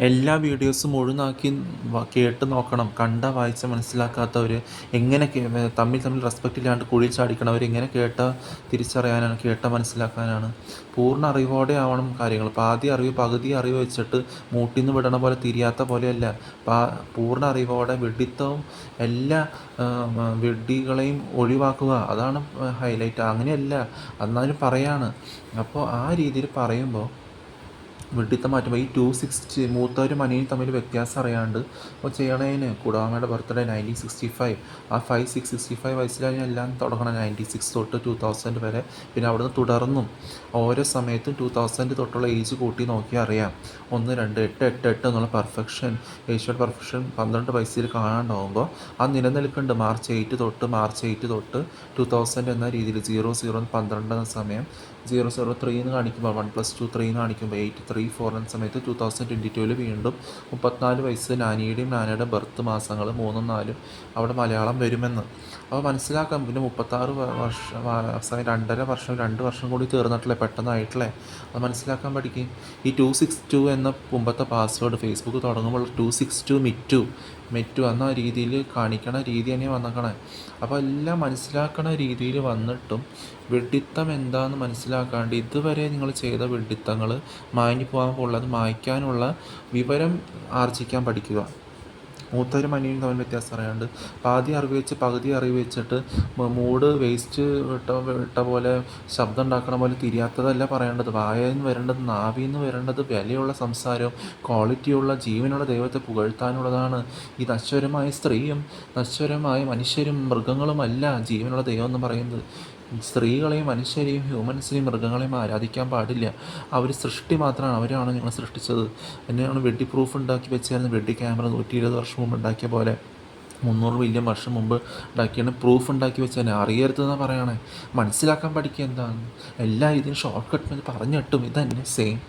എല്ലാ വീഡിയോസും മുഴുവനാക്കി കേട്ട് നോക്കണം. കണ്ട വായിച്ച മനസ്സിലാക്കാത്തവർ എങ്ങനെ തമ്മിൽ തമ്മിൽ റെസ്പെക്റ്റ് ഇല്ലാണ്ട് കുഴിയിൽ ചാടിക്കണവർ എങ്ങനെ തിരിച്ചറിയാനാണ്, മനസ്സിലാക്കാനാണ്. പൂർണ്ണ അറിവോടെ ആവണം കാര്യങ്ങൾ. പാതി അറിവ് പകുതി അറിവ് വെച്ചിട്ട് മൂട്ടിന്ന് വിടണ പോലെ തിരിയാത്ത പോലെയല്ല. പൂർണ്ണ അറിവോടെ വിഡ്ഢിത്തവും എല്ലാ വിഡ്ഢികളെയും ഒഴിവാക്കുക, അതാണ് ഹൈലൈറ്റ്. അങ്ങനെയല്ല, എന്നാലും പറയാണ്. അപ്പോൾ ആ രീതിയിൽ പറയുമ്പോൾ വിഡ്ഢിത്തം മാറ്റുമ്പോൾ ഈ 260 മൂത്തവരും അനിയനും തമ്മിൽ വ്യത്യാസം അറിയാണ്ട് അപ്പോൾ ചെയ്യണേന് കുടാമയുടെ ബർത്ത്ഡേ 1965, ആ 665 വയസ്സിലാണ് എല്ലാം തുടങ്ങണം. 96 തൊട്ട് 2000 വരെ. പിന്നെ അവിടുന്ന് തുടർന്നും ഓരോ സമയത്തും 2000 തൊട്ടുള്ള ഏജ് കൂട്ടി നോക്കിയാൽ അറിയാം. 1 2 8 8 8 എന്നുള്ള പെർഫെക്ഷൻ, ഏഷ്യയുടെ പെർഫെക്ഷൻ 12 വയസ്സിൽ കാണാണ്ടാവുമ്പോൾ ആ നിലനിൽക്കുന്നുണ്ട്. മാർച്ച് 8 തൊട്ട് 2000 എന്ന രീതിയിൽ 00 12 എന്ന സമയം 003 എന്ന് കാണിക്കുമ്പോൾ 1+2 3 എന്ന് കാണിക്കുമ്പോൾ 834 എന്ന സമയത്ത് 2022 വീണ്ടും 34 വയസ്സ് നാനയുടെ ബർത്ത് മാസങ്ങൾ 3ഉം 4ഉം അവിടെ മലയാളം വരുമെന്ന്. അപ്പോൾ മനസ്സിലാക്കാം. പിന്നെ 36 വർഷം അവസാനം 2 വർഷം കൂടി തീർന്നിട്ടില്ലേ, പെട്ടെന്നായിട്ടില്ലേ, അത് മനസ്സിലാക്കാൻ പഠിക്കും. ഈ 262 എന്ന മുമ്പത്തെ പാസ്വേഡ് ഫേസ്ബുക്ക് തുടങ്ങുമ്പോൾ 262 മെറ്റു എന്ന രീതിയിൽ കാണിക്കണ രീതി തന്നെ വന്നേക്കണേ. അപ്പോൾ എല്ലാം മനസ്സിലാക്കണ രീതിയിൽ വന്നിട്ടും വിഡ്ഢിത്തം എന്താണെന്ന് മനസ്സിലാക്കാണ്ട് ഇതുവരെ നിങ്ങൾ ചെയ്ത വിഡ്ഢിത്തങ്ങൾ മാഞ്ഞു പോകാൻ ഉള്ളത് മായ്ക്കാനുള്ള വിവരം ആർജിക്കാൻ പഠിക്കുക. മൂത്തവരും അനിയനും തമ്മിൽ വ്യത്യാസം അറിയാണ്ട് പാതി അറിവ് വെച്ച് പകുതി അറിവ് വെച്ചിട്ട് മൂഡ് വേസ്റ്റ് ഇട്ട പോലെ ശബ്ദം ഉണ്ടാക്കണ പോലെ തിരിയാത്തതല്ല പറയേണ്ടത്. വായന്ന് വരേണ്ടത്, നാവിന്ന് വരേണ്ടത് വിലയുള്ള സംസാരവും ക്വാളിറ്റിയുള്ള ജീവനുള്ള ദൈവത്തെ പുകഴ്ത്താനുള്ളതാണ്. ഈ നശ്വരമായ സ്ത്രീയും നശ്വരമായ മനുഷ്യരും മൃഗങ്ങളുമല്ല ജീവനുള്ള ദൈവം എന്ന് പറയുന്നത്. സ്ത്രീകളെയും മനുഷ്യരെയും ഹ്യൂമൻസിനെയും മൃഗങ്ങളെയും ആരാധിക്കാൻ പാടില്ല. അവർ സൃഷ്ടി മാത്രമാണ്, അവരാണ് ഞങ്ങൾ സൃഷ്ടിച്ചത്. എന്നെയാണ് വെഡ്ഡി പ്രൂഫ് ഉണ്ടാക്കി വെച്ചായിരുന്നു. വെഡ്ഡി ക്യാമറ 120 വർഷം മുമ്പ് ഉണ്ടാക്കിയ പോലെ 300 മില്യൺ വർഷം മുമ്പ് ഉണ്ടാക്കിയാണ് പ്രൂഫ് ഉണ്ടാക്കി വെച്ചാൽ അറിയരുതെന്നാണ് പറയണേ. മനസ്സിലാക്കാൻ പഠിക്കുക എന്താണ് എല്ലാ ഇതിനും ഷോർട്ട് കട്ട് പറഞ്ഞിട്ടും ഇതന്നെ സെയിം.